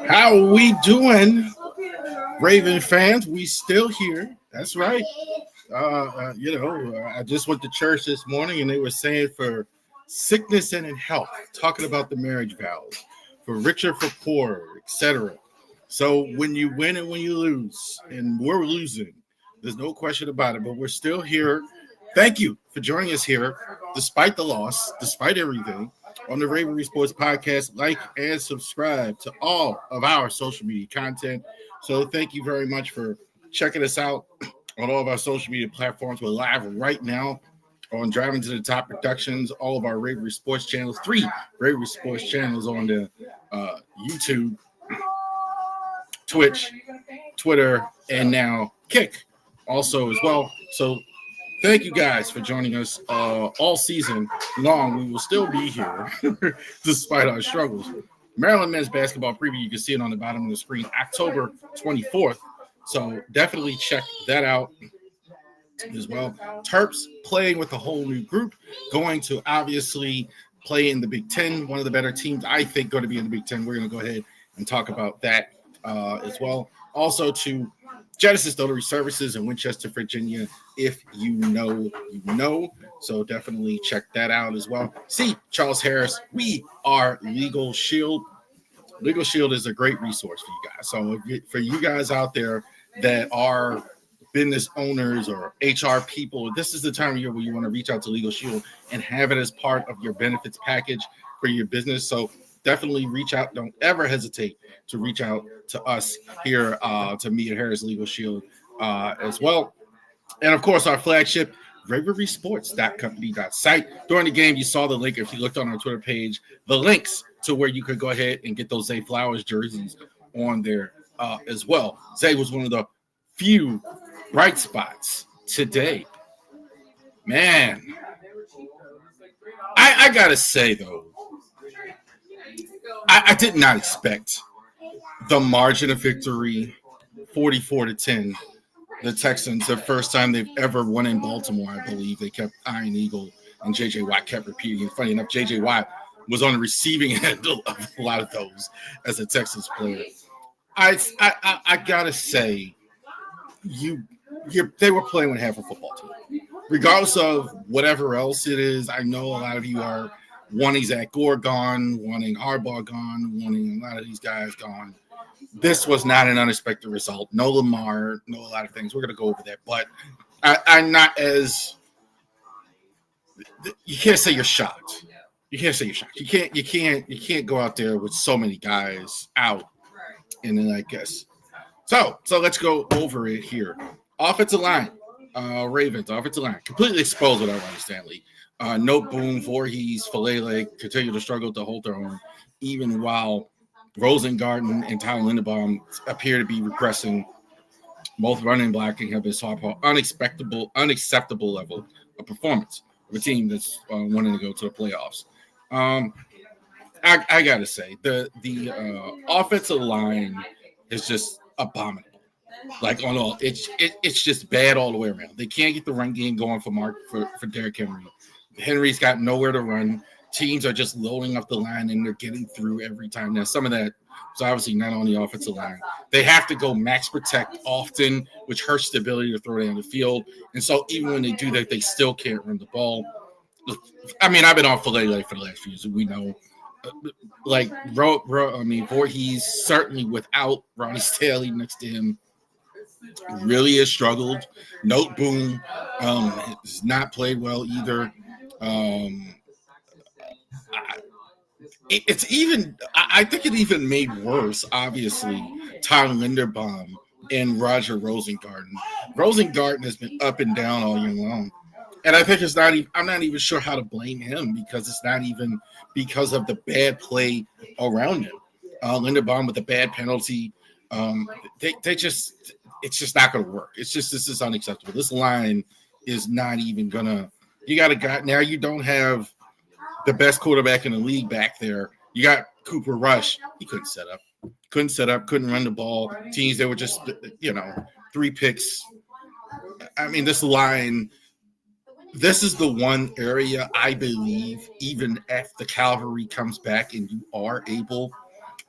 How are we doing, Raven fans? We still here. That's right. I just went to church this morning and they were saying for sickness and in health, talking about the marriage vows, for richer, for poorer, etc. So when you win and when you lose, and we're losing, there's no question about it, but we're still here. Thank you for joining us here, despite the loss, despite everything, on the Raven Sports Podcast. Like and subscribe to all of our social media content. So thank you very much for checking us out on all of our social media platforms. We're live right now on Driving to the Top Productions, all of our Raven Sports channels, 3 Raven Sports channels on the YouTube, Twitch, Twitter, and now Kick also as well. So thank you guys for joining us all season long. We will still be here despite our struggles. Maryland men's basketball preview, you can see it on the bottom of the screen, October 24th. So definitely check that out as well. Terps playing with a whole new group, going to obviously play in the Big Ten, one of the better teams I think going to be in the Big Ten. We're going to go ahead and talk about that as well. Also to Genesis Notary Services in Winchester, Virginia. If you know, you know. So definitely check that out as well. See, Charles Harris, we are Legal Shield. Legal Shield is a great resource for you guys. So for you guys out there that are business owners or HR people, this is the time of year where you want to reach out to Legal Shield and have it as part of your benefits package for your business. So definitely reach out. Don't ever hesitate to reach out to us here, to me at Harris Legal Shield as well. And of course, our flagship, RavenReSports.company.site. During the game, you saw the link. If you looked on our Twitter page, the links to where you could go ahead and get those Zay Flowers jerseys on there as well. Zay was one of the few bright spots today. Man, I got to say, though, I did not expect the margin of victory, 44-10. The Texans, the first time they've ever won in Baltimore, I believe. They kept Iron Eagle, and J.J. Watt kept repeating it. Funny enough, J.J. Watt was on the receiving end of a lot of those as a Texans player. I gotta say, they were playing with half a football team. Regardless of whatever else it is, I know a lot of you are wanting Zach Gore gone, wanting Harbaugh gone, wanting a lot of these guys gone. This was not an unexpected result. No Lamar, no a lot of things. We're going to go over that. But I'm not as you can't say you're shocked. You can't say you're shocked. You can't go out there with so many guys out. And then I guess so let's go over it here. Offensive line, Ravens, offensive line, completely exposed without Ronnie Stanley. No Boom, Voorhees, Falele continue to struggle to hold their own, even while Rosengarten and Tyler Linderbaum appear to be regressing. Both running and blocking have been unacceptable level of performance of a team that's wanting to go to the playoffs. I gotta say the offensive line is just abominable. Like on all, it's just bad all the way around. They can't get the run game going for Derrick Henry. Henry's got nowhere to run. Teams are just loading up the line and they're getting through every time. Now some of that is obviously not on the offensive line. They have to go max protect often, which hurts the ability to throw down the field. And so even when they do that, they still can't run the ball. I mean, I've been on Falele for the last few years. We know. Voorhees certainly without Ronnie Stanley next to him really has struggled. Note Boom has not played well either. I think it even made worse, obviously, Tyler Linderbaum and Roger Rosengarten. Rosengarten has been up and down all year long. And I think I'm not even sure how to blame him because it's not even because of the bad play around him. Linderbaum with a bad penalty. It's just not going to work. This is unacceptable. This line is not even going to, now you don't have the best quarterback in the league back there. You got Cooper Rush. He couldn't set up, couldn't run the ball. Teams that were just, 3 picks. I mean, this line, this is the one area I believe, even if the cavalry comes back and you are able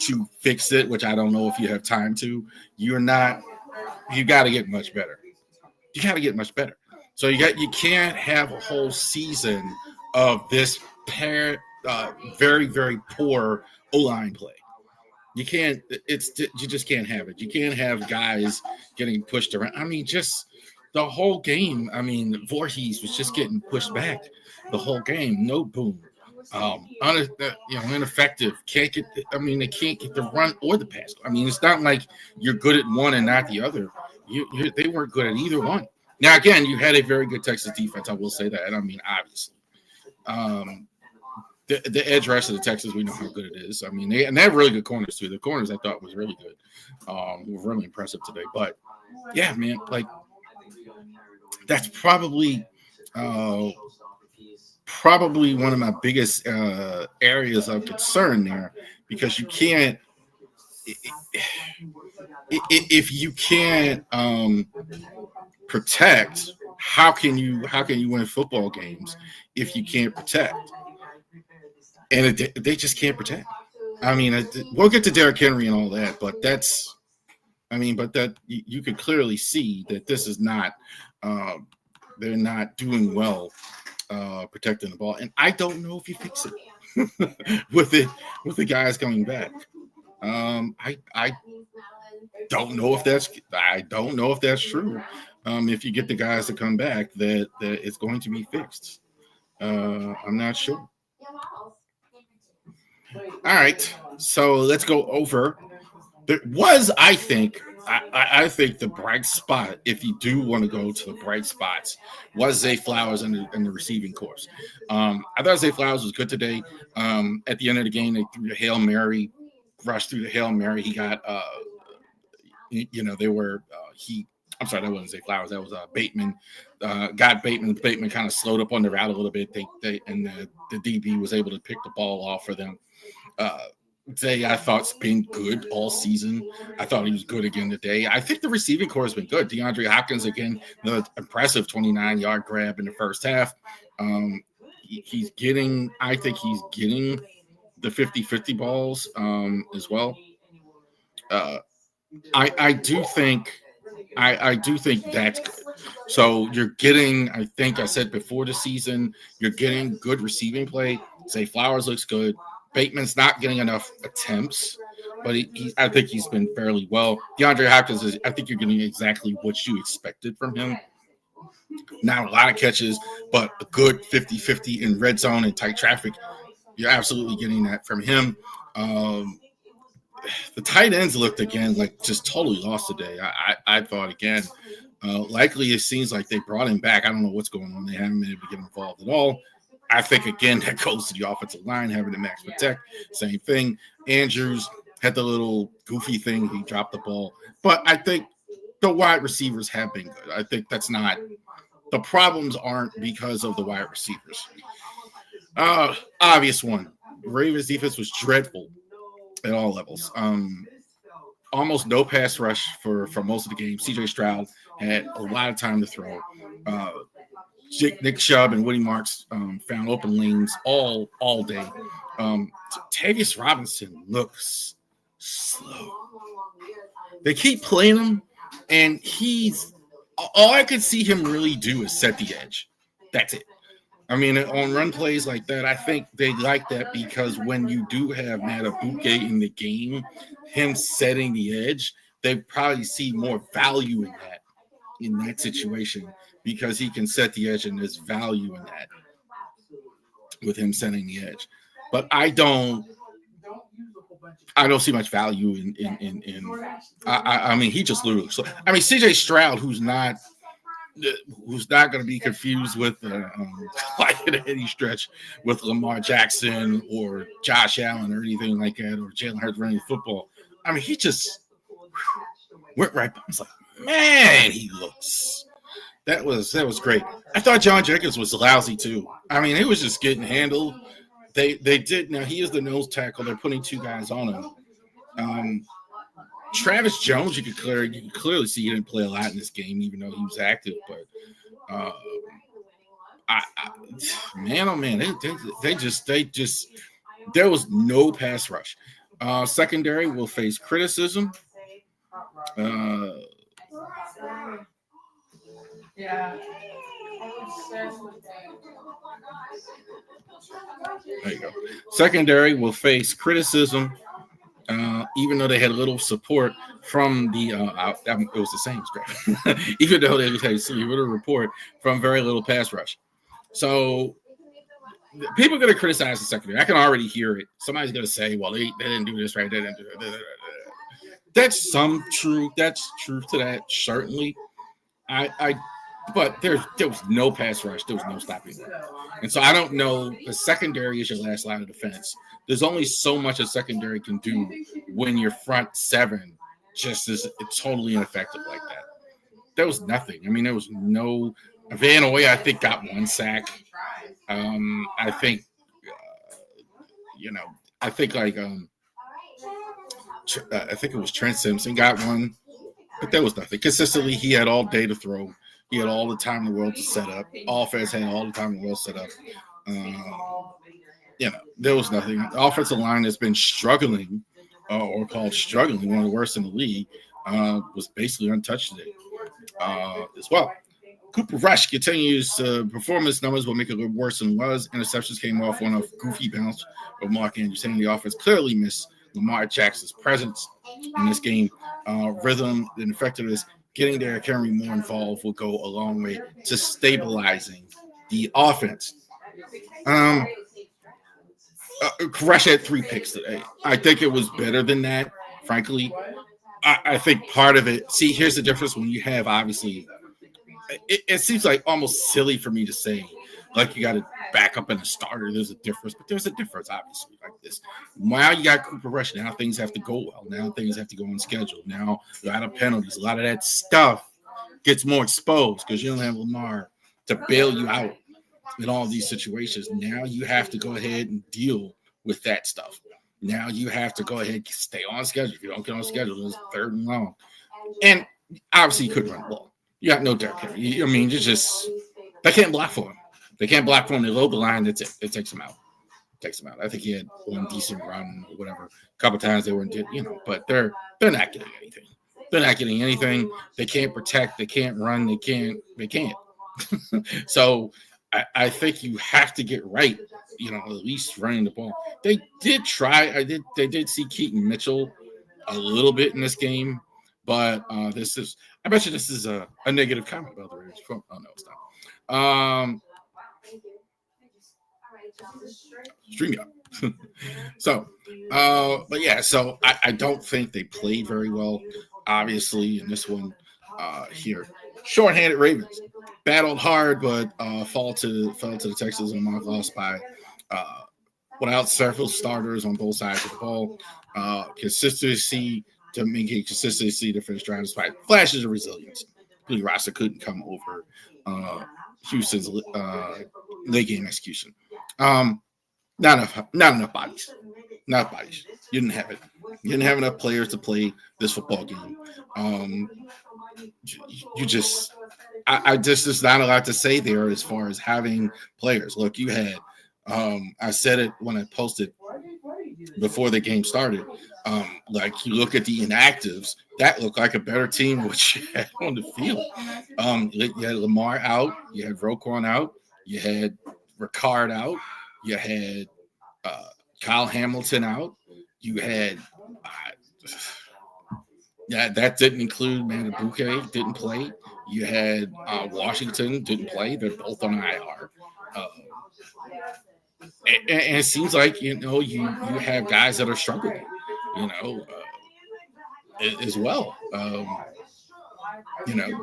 to fix it, which I don't know if you have time to, you got to get much better. You got to get much better. So you can't have a whole season of this very, very poor O-line play. You just can't have it. You can't have guys getting pushed around. I mean, just the whole game. I mean, Voorhees was just getting pushed back the whole game. No Boom. Ineffective. They can't get the run or the pass. I mean, it's not like you're good at one and not the other. They weren't good at either one. Now, again, you had a very good Texas defense. I will say that. I mean, obviously. The edge rush of the Texans, we know how good it is. I mean, they have really good corners too. The corners I thought was really good, were really impressive today. But yeah, man, like that's probably one of my biggest areas of concern there, because you can't if you can't protect. How can you win football games if you can't protect? And they just can't protect. I mean, we'll get to Derrick Henry and all that, but you could clearly see that this is not, they're not doing well protecting the ball. And I don't know if you fix it with the guys coming back. I don't know if that's true. If you get the guys to come back, that it's going to be fixed. I'm not sure. All right, so let's go over. There was, I think the bright spot, if you do want to go to the bright spots, was Zay Flowers in the receiving corps. I thought Zay Flowers was good today. At the end of the game, they threw the Hail Mary, rushed through the Hail Mary. He got, I'm sorry, that wasn't Zay Flowers. That was Bateman. Got Bateman. Bateman kind of slowed up on the route a little bit. The DB was able to pick the ball off for them. Zay, I thought's been good all season. I thought he was good again today. I think the receiving corps has been good. DeAndre Hopkins, again, the impressive 29-yard grab in the first half. He's getting the 50-50 balls as well. I do think that's good. So you're getting, I think I said before the season, you're getting good receiving play. Zay Flowers looks good. Bateman's not getting enough attempts, but I think he's been fairly well. DeAndre Hopkins I think you're getting exactly what you expected from him. Not a lot of catches, but a good 50-50 in red zone and tight traffic. You're absolutely getting that from him. The tight ends looked again like just totally lost today. I thought again, likely it seems like they brought him back. I don't know what's going on. They haven't been able to get involved at all. I think again that goes to the offensive line having to max protect. Same thing. Andrews had the little goofy thing. He dropped the ball, but I think the wide receivers have been good. I think that's not the problems aren't because of the wide receivers. Obvious one. Ravens defense was dreadful at all levels. Almost no pass rush for most of the game. CJ Stroud had a lot of time to throw. Nick Chubb and Woody Marks found open lanes all day. Tavius Robinson looks slow. They keep playing him, and he's all I could see him really do is set the edge. That's it. I mean, on run plays like that, I think they like that because when you do have Matabuke in the game, him setting the edge, they probably see more value in that situation because he can set the edge and there's value in that with him setting the edge. But I don't see much value in I mean, he just literally. So I mean, CJ Stroud, who's not going to be confused with like at any stretch with Lamar Jackson or Josh Allen or anything like that, or Jalen Hurts running the football. I mean, he just went right by. I was like, man, he looks. That was great. I thought John Jenkins was lousy too. I mean, he was just getting handled. They did. Now he is the nose tackle. They're putting two guys on him. Travis Jones, you could clearly see he didn't play a lot in this game, even though he was active. But man, oh man, they just there was no pass rush. Secondary will face criticism. Yeah. There you go. Secondary will face criticism. Even though they had little support from the, it was the same script. Even though they had a little report from very little pass rush. So people are going to criticize the secondary. I can already hear it. Somebody's going to say, well, they didn't do this right. They didn't do it. That's some truth. That's truth to that, certainly. But there was no pass rush. There was no stopping them. And so I don't know. The secondary is your last line of defense. There's only so much a secondary can do when your front seven just is totally ineffective like that. There was nothing. I mean, there was no. Van Oy, I think, got one sack. I think, I think it was Trent Simpson got one, but there was nothing. Consistently, he had all day to throw. He had all the time in the world to set up. Offense had all the time in the world set up. There was nothing. The offensive line has been struggling, or called struggling, one of the worst in the league, was basically untouched today as well. Cooper Rush continues performance numbers will make it look worse than it was. Interceptions came off on a goofy bounce of Mark Andrews. The offense clearly missed Lamar Jackson's presence in this game. Rhythm and effectiveness, getting Derrick Henry more involved will go a long way to stabilizing the offense. Rush had 3 picks today. I think it was better than that, frankly. I think part of it, see, here's the difference when you have, obviously, it seems like almost silly for me to say, like you got to back up in a starter. There's a difference, but there's a difference, obviously, like this. Now you got Cooper Rush. Now things have to go well. Now things have to go on schedule. Now a lot of penalties, a lot of that stuff gets more exposed because you don't have Lamar to bail you out in all these situations. Now you have to go ahead and deal with that stuff. Now you have to go ahead and stay on schedule. If you don't get on schedule, it's 3rd and long. And obviously you couldn't run the ball. You got no Derrick Henry. I mean, they can't block for him. They can't block for him. They load the line. That's it. It takes him out. I think he had one decent run or whatever. A couple times they weren't, but they're not getting anything. They're not getting anything. They can't protect. They can't run. They can't. So I think you have to get right, at least running the ball. They did try. They did see Keaton Mitchell a little bit in this game, but I bet you this is a negative comment about the Ravens. Oh, no, it's not. StreamYard. So, but yeah, so I don't think they played very well, obviously, in this one here. Short-handed Ravens battled hard, but fell to the Texans and Mark lost by without several starters on both sides of the ball. Consistency to make it consistency to finish drive despite flashes of resilience. Billy Roster couldn't come over Houston's late game execution. Not enough bodies. Not bodies. You didn't have it. You didn't have enough players to play this football game. You just, I just, there's not a lot to say there as far as having players. Look, you had, I said it when I posted before the game started. Like you look at the inactives, that looked like a better team which you had on the field. You had Lamar out, you had Roquan out, you had Ricard out, you had Kyle Hamilton out, you had that didn't include Manabuke, didn't play. You had Washington didn't play. They're both on IR. And it seems like you have guys that are struggling, as well.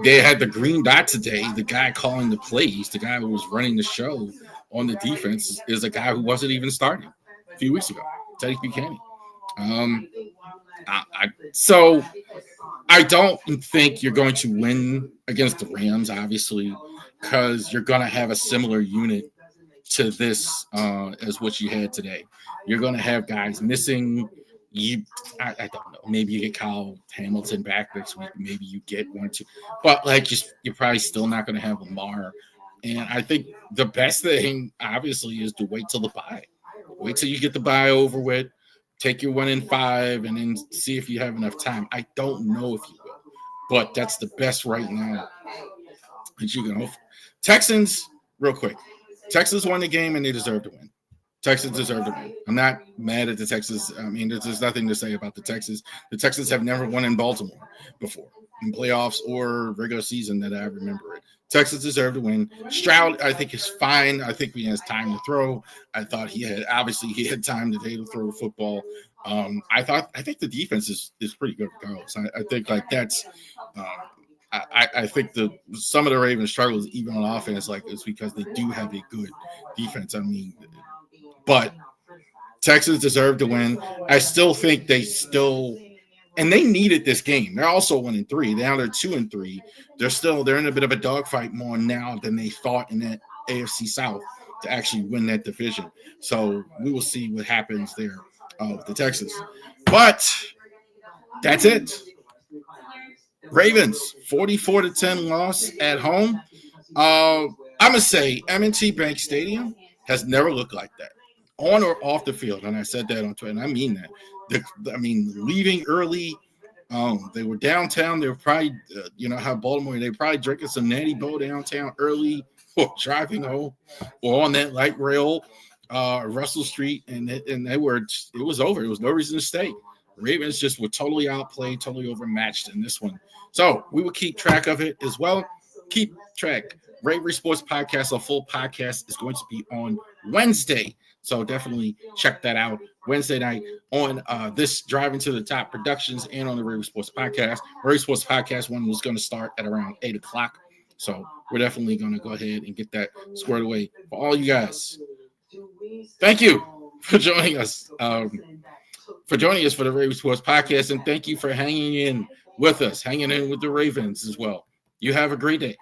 They had the green dot today. The guy calling the plays, the guy who was running the show on the defense, is a guy who wasn't even starting a few weeks ago, Teddy Buchanan. So I don't think you're going to win against the Rams, obviously, because you're going to have a similar unit to this as what you had today. You're going to have guys missing. I don't know. Maybe you get Kyle Hamilton back next week. Maybe you get 1 or 2. But you're probably still not going to have Lamar. And I think the best thing, obviously, is to wait till the bye. Wait till you get the bye over with. Take your 1-5 and then see if you have enough time. I don't know if you will, but that's the best right now that you can hope for. Texans, real quick. Texans won the game and they deserve to win. Texans deserve to win. I'm not mad at the Texans. I mean, there's nothing to say about the Texans. The Texans have never won in Baltimore before, in playoffs or regular season that I remember it. Texans deserve to win. Stroud, I think, is fine. I think he has time to throw. I thought he had time today to throw the football. I think the defense is pretty good regardless. I think that's I think some of the Ravens struggles even on offense it's because they do have a good defense. I mean, but Texans deserve to win. I still think and they needed this game. They're also 1-3. Now they're 2-3. They're in a bit of a dogfight more now than they thought in that AFC South to actually win that division. So we will see what happens there with the Texans. But that's it. Ravens 44-10 loss at home. I'm gonna say M&T Bank Stadium has never looked like that, on or off the field. And I said that on Twitter, and I mean that. Leaving early. They were downtown. They were probably, how Baltimore, they were probably drinking some Natty Boh downtown early or driving home or on that light rail, Russell Street. And it was over. There was no reason to stay. Ravens just were totally outplayed, totally overmatched in this one. So we will keep track of it as well. Keep track. Bravery Sports Podcast, a full podcast, is going to be on Wednesday. So definitely check that out Wednesday night on this Driving to the Top Productions and on the Bravery Sports Podcast. Bravery Sports Podcast one was going to start at around 8 o'clock. So we're definitely going to go ahead and get that squared away for all you guys. Thank you for joining us. For the Bravery Sports Podcast. And thank you for hanging in with us, hanging in with the Ravens as well. You have a great day.